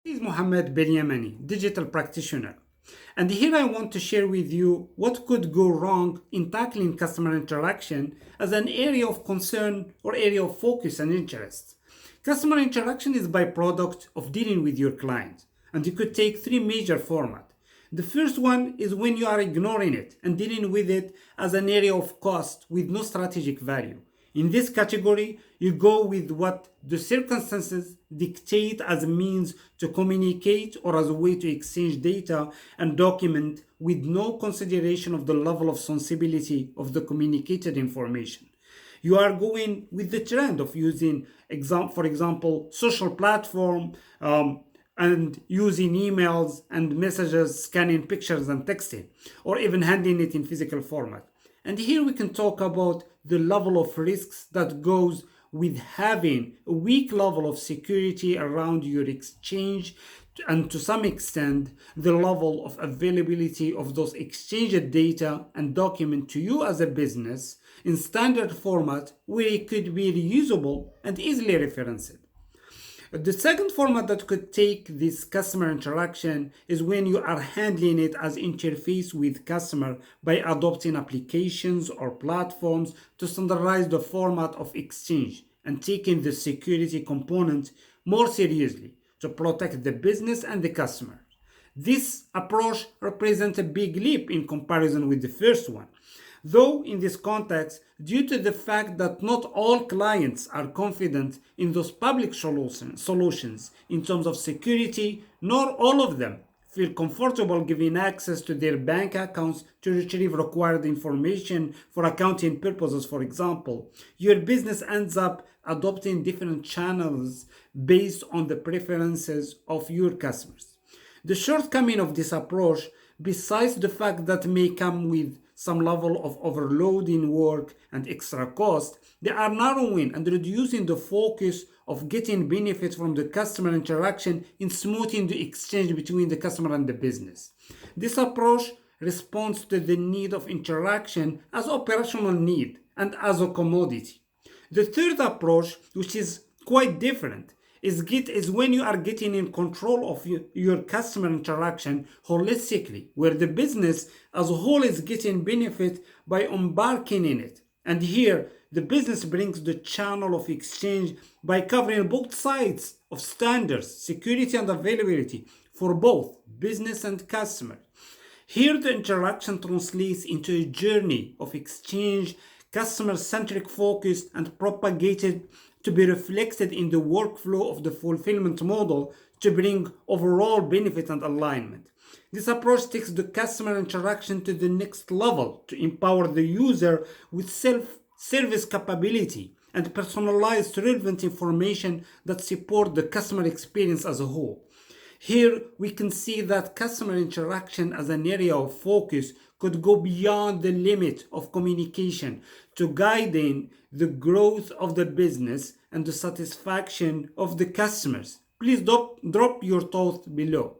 This is Mohammed Belyamani, digital practitioner. And here I want to share with you what could go wrong in tackling customer interaction as an area of concern or area of focus and interest. Customer interaction is byproduct of dealing with your client, and it could take three major formats. The first one is when you are ignoring it and dealing with it as an area of cost with no strategic value. In this category, you go with what the circumstances dictate as a means to communicate or as a way to exchange data and document with no consideration of the level of sensibility of the communicated information. You are going with the trend of using, for example, social platform and using emails and messages, scanning pictures and texting, or even handling it in physical format. And here we can talk about the level of risks that goes with having a weak level of security around your exchange, and to some extent the level of availability of those exchanged data and document to you as a business in standard format where it could be reusable and easily referenced. The second format that could take this customer interaction is when you are handling it as interface with customer by adopting applications or platforms to standardize the format of exchange and taking the security component more seriously to protect the business and the customer. This approach represents a big leap in comparison with the first one. Though in this context, due to the fact that not all clients are confident in those public solutions in terms of security, nor all of them feel comfortable giving access to their bank accounts to retrieve required information for accounting purposes, for example, your business ends up adopting different channels based on the preferences of your customers. The shortcoming of this approach, besides the fact that may come with some level of overloading work and extra cost, they are narrowing and reducing the focus of getting benefits from the customer interaction in smoothing the exchange between the customer and the business. This approach responds to the need of interaction as operational need and as a commodity. The third approach, which is quite different, is when you are getting in control of your customer interaction holistically, where the business as a whole is getting benefit by embarking in it. And here, the business brings the channel of exchange by covering both sides of standards, security and availability for both business and customer. Here, the interaction translates into a journey of exchange, customer-centric focus, and propagated to be reflected in the workflow of the fulfillment model to bring overall benefit and alignment. This approach takes the customer interaction to the next level to empower the user with self-service capability and personalized relevant information that support the customer experience as a whole. Here we can see that customer interaction as an area of focus could go beyond the limit of communication to guiding the growth of the business and the satisfaction of the customers. Please drop your thoughts below.